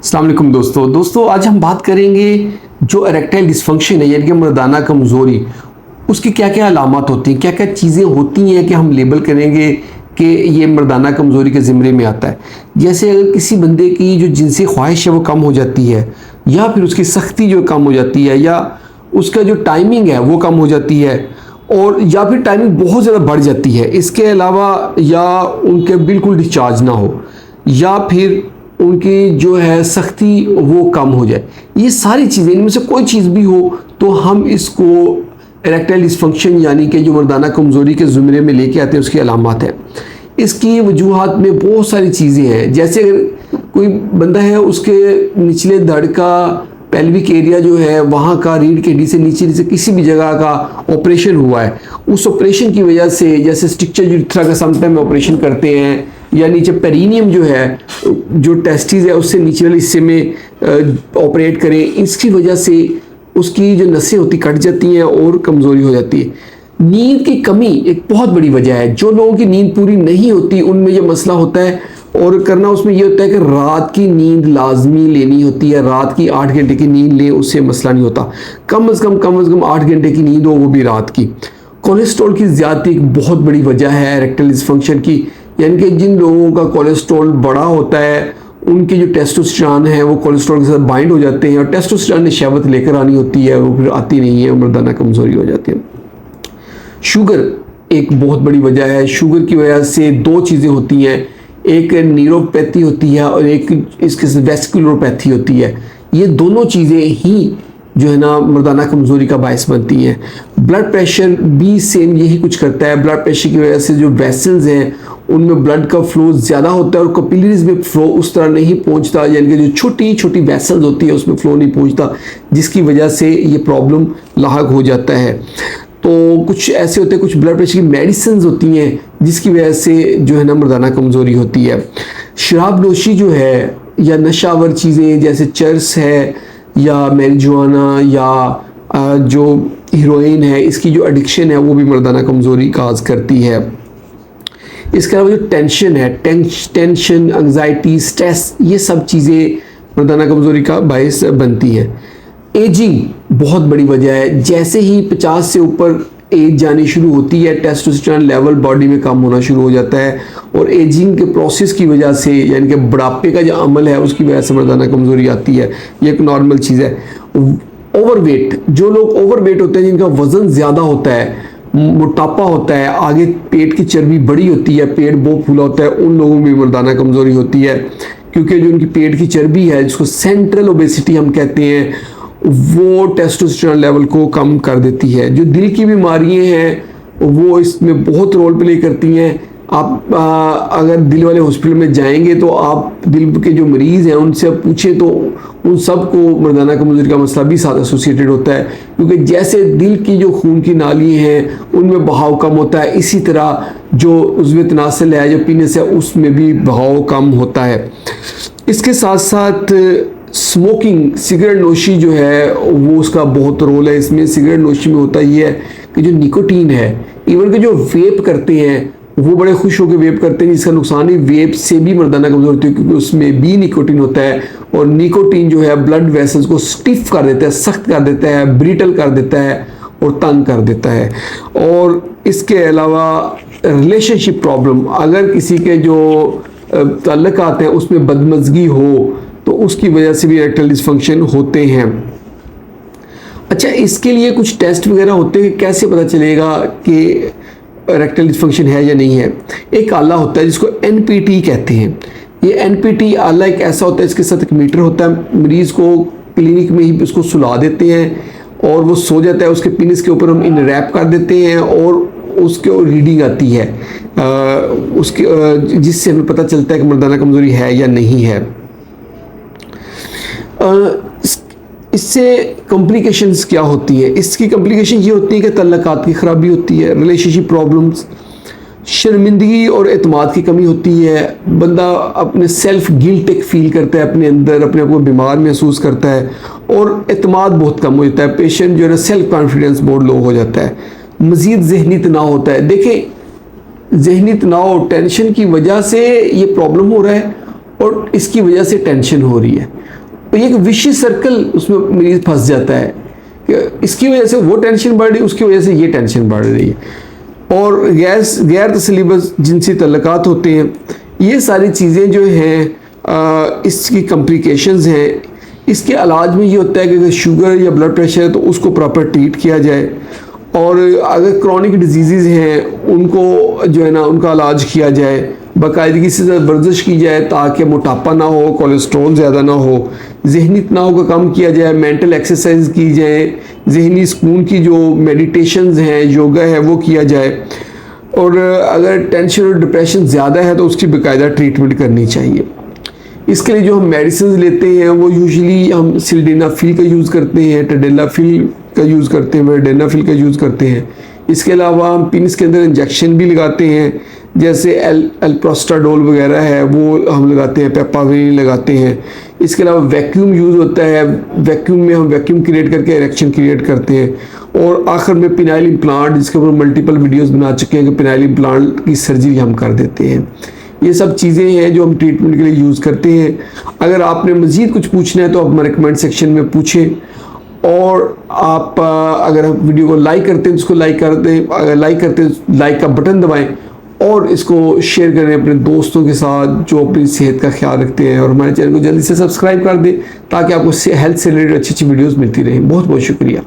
अस्सलाम वालेकुम दोस्तों आज हम बात करेंगे जो इरेक्टाइल डिस्फंक्शन है यानी कि मर्दाना कमज़ोरी, उसकी क्या क्या अलामत होती हैं, क्या क्या चीज़ें होती हैं कि हम लेबल करेंगे कि ये मर्दाना कमज़ोरी के ज़िम्मे में आता है। जैसे अगर किसी बंदे की जो जिनसी ख्वाहिश है वो कम हो जाती है, या फिर उसकी सख्ती जो कम हो जाती है, या उसका जो टाइमिंग है वो कम हो जाती है, और या फिर टाइमिंग बहुत ज़्यादा बढ़ जाती है। इसके अलावा या उनके बिल्कुल डिस्चार्ज ना हो, या फिर उनकी जो है सख्ती वो कम हो जाए, ये सारी चीज़ें इनमें से कोई चीज़ भी हो तो हम इसको इरेक्टाइल डिस्फंक्शन यानी कि जो मर्दाना कमज़ोरी के ज़ुमरे में लेके आते हैं उसकी अलामत है। इसकी वजूहात में बहुत सारी चीज़ें हैं। जैसे अगर कोई बंदा है उसके निचले धड़ का पेल्विक एरिया जो है वहाँ का रीढ़ की हड्डी से नीचे किसी भी जगह का ऑपरेशन हुआ है, उस ऑपरेशन की वजह से जैसे स्टिक्चर यूरेथ्रा का समटाइम ऑपरेशन करते हैं, या नीचे पेरिनियम जो है जो टेस्टिस है उससे नीचे वाले हिस्से में ऑपरेट करें, इसकी वजह से उसकी जो नसें होती कट जाती हैं और कमज़ोरी हो जाती है। नींद की कमी एक बहुत बड़ी वजह है। जो लोगों की नींद पूरी नहीं होती उनमें ये मसला होता है, और करना उसमें ये होता है कि रात की नींद लाजमी लेनी होती है। रात की 8 घंटे की नींद लें, उससे मसला नहीं होता। कम से कम 8 घंटे की नींद हो, वो भी रात की। कोलेस्ट्रॉल की ज़्यादती एक बहुत बड़ी वजह है इरेक्टाइल डिस्फंक्शन की, यानी कि जिन लोगों का कोलेस्ट्रॉल बड़ा होता है उनके जो टेस्टोस्टेरोन है वो कोलेस्ट्रॉल के साथ बाइंड हो जाते हैं, और टेस्टोस्टेरोन ने शहवत लेकर आनी होती है, वो फिर आती नहीं है, मर्दाना कमज़ोरी हो जाती है। शुगर एक बहुत बड़ी वजह है। शुगर की वजह से दो चीज़ें होती हैं, एक न्यूरोपैथी होती है और एक इसके वेस्कुलरोपैथी होती है। ये दोनों चीज़ें ही जो है ना मर्दाना कमज़ोरी का बायस बनती हैं। ब्लड प्रेशर भी सेम यही कुछ करता है। ब्लड प्रेशर की वजह से जो वेसल्स हैं उनमें ब्लड का फ्लो ज़्यादा होता है और कैपिलरीज में फ्लो उस तरह नहीं पहुंचता, यानी कि जो छोटी छोटी वेसल्स होती है उसमें फ्लो नहीं पहुंचता, जिसकी वजह से ये प्रॉब्लम लाहक हो जाता है। तो कुछ ऐसे होते हैं, कुछ ब्लड प्रेशर की मेडिसिन होती हैं जिसकी वजह से जो है ना मर्दाना कमज़ोरी होती है। शराब नोशी जो है या नशावर चीज़ें जैसे चर्स है या मैरिजुआना या जो हीरोइन है, इसकी जो एडिक्शन है वो भी मर्दाना कमज़ोरी काज करती है। इसके अलावा जो टेंशन है, टेंशन, एंग्जाइटी, स्ट्रेस, ये सब चीज़ें मर्दाना कमज़ोरी का बायस बनती है। एजिंग बहुत बड़ी वजह है। जैसे ही 50 से ऊपर एज जानी शुरू होती है टेस्टोस्टेरोन लेवल बॉडी में कम होना शुरू हो जाता है, और एजिंग के प्रोसेस की वजह से यानी कि बुढ़ापे का जो अमल है उसकी वजह से मर्दाना कमज़ोरी आती है। ये एक नॉर्मल चीज़ है। ओवरवेट, जो लोग ओवरवेट होते हैं, जिनका वज़न ज़्यादा होता है, मोटापा होता है, आगे पेट की चर्बी बड़ी होती है, पेट बहुत फूला होता है, उन लोगों में मर्दाना कमज़ोरी होती है, क्योंकि जो उनकी पेट की चर्बी है जिसको सेंट्रल ओबेसिटी हम कहते हैं वो टेस्टोस्टेरोन लेवल को कम कर देती है। जो दिल की बीमारियां हैं वो इसमें बहुत रोल प्ले करती हैं। आप अगर दिल वाले हॉस्पिटल में जाएंगे तो आप दिल के जो मरीज़ हैं उनसे पूछें तो उन सब को मर्दाना कमज़ोरी का मसला भी साथ एसोसिएटेड होता है, क्योंकि जैसे दिल की जो खून की नाली हैं उनमें बहाव कम होता है, इसी तरह जो उज़्व तनासल है, जो पीने से उसमें भी बहाव कम होता है। इसके साथ साथ स्मोकिंग, सिगरेट नोशी जो है वो उसका बहुत रोल है इसमें। सिगरेट नोशी में होता ये है कि जो निकोटीन है, इवन कि जो वेप करते हैं वो बड़े खुश होकर वेप करते हैं, जिसका नुकसान ही वेप से भी मर्दाना कमज़ोरी होती है, क्योंकि उसमें भी निकोटीन होता है, और निकोटीन जो है ब्लड वेसल्स को स्टिफ कर देता है, सख्त कर देता है, ब्रिटल कर देता है और तंग कर देता है। और इसके अलावा रिलेशनशिप प्रॉब्लम, अगर किसी के जो ताल्लुकात हैं उसमें बदमज़गी हो तो उसकी वजह से भी इरेक्टाइल डिस्फंक्शन होते हैं। अच्छा, इसके लिए कुछ टेस्ट वगैरह होते हैं, कैसे पता चलेगा कि इरेक्टाइल डिस्फंक्शन है या नहीं है। एक आला होता है जिसको NPT कहते हैं। ये NPT आला एक ऐसा होता है, इसके साथ एक मीटर होता है, मरीज़ को क्लिनिक में ही उसको सुला देते हैं और वो सो जाता है, उसके पेनिस के ऊपर हम इन रैप कर देते हैं और उसके रीडिंग आती है उसके जिससे हमें पता चलता है कि मर्दाना कमज़ोरी है या नहीं है। इससे कॉम्प्लिकेशंस क्या होती है? इसकी कॉम्प्लिकेशन ये होती है कि तल्लकात की ख़राबी होती है, रिलेशनशिप प्रॉब्लम्स, शर्मिंदगी और एतमाद की कमी होती है। बंदा अपने सेल्फ गिल्ट एक फील करता है, अपने अंदर अपने आप को बीमार महसूस करता है, और एतमाद बहुत कम हो जाता है। पेशेंट जो है ना सेल्फ कॉन्फिडेंस बहुत लो हो जाता है। मज़ीद जहनी तनाव होता है। देखें, जहनी तनाव, टेंशन की वजह से ये प्रॉब्लम हो रहा है, और इसकी वजह से टेंशन हो रही है। तो ये एक विशियस सर्कल उसमें मरीज फंस जाता है कि इसकी वजह से वो टेंशन बढ़ रही है, उसकी वजह से ये टेंशन बढ़ रही है। और गैर तसलीबख्श जिनसी तल्लुकात होते हैं, ये सारी चीज़ें जो हैं इसकी कॉम्प्लिकेशंस हैं। इसके इलाज में ये होता है कि अगर शुगर या ब्लड प्रेशर है तो उसको प्रॉपर ट्रीट किया जाए, और अगर क्रॉनिक डिजीज़ हैं उनको जो है ना उनका इलाज किया जाए, बाकायदगी से वर्जिश की जाए ताकि मोटापा ना हो, कोलेस्ट्रॉल ज़्यादा ना हो, जहनी तनाव को कम किया जाए, मेंटल एक्सरसाइज की जाए, जहनी सुकून की जो मेडिटेशंस हैं, योगा है वो किया जाए। और अगर टेंशन और डिप्रेशन ज़्यादा है तो उसकी बाकायदा ट्रीटमेंट करनी चाहिए। इसके लिए जो हम मेडिसिन लेते हैं वो यूजुअली हम सिल्डेनाफिल का यूज़ करते हैं, टेडेलाफिल का यूज़ करते हैं, वर्डेनाफिल का यूज़ करते हैं। इसके अलावा हम पिन्स के अंदर इंजेक्शन भी लगाते हैं, जैसे एल्प्रोस्टाडोल वगैरह है वो हम लगाते हैं, पेपावेरिन लगाते हैं। इसके अलावा वैक्यूम यूज़ होता है, वैक्यूम में हम वैक्यूम क्रिएट करके इरेक्शन क्रिएट करते हैं। और आखिर में पिनाइल इम्प्लांट, जिसके ऊपर मल्टीपल वीडियोस बना चुके हैं कि पिनाइल इम्प्लांट की सर्जरी हम कर देते हैं। ये सब चीज़ें हैं जो हम ट्रीटमेंट के लिए यूज़ करते हैं। अगर आपने मज़ीद कुछ पूछना है तो आप हमारे कमेंट सेक्शन में पूछें, और आप अगर आप वीडियो को लाइक करते हैं तो इसको लाइक कर दें, अगर लाइक करते हैं लाइक का बटन दबाएं और इसको शेयर करें अपने दोस्तों के साथ जो अपनी सेहत का ख्याल रखते हैं, और हमारे चैनल को जल्दी से सब्सक्राइब कर दें ताकि आपको हेल्थ से रिलेटेड अच्छी अच्छी वीडियोज़ मिलती रहें। बहुत बहुत शुक्रिया।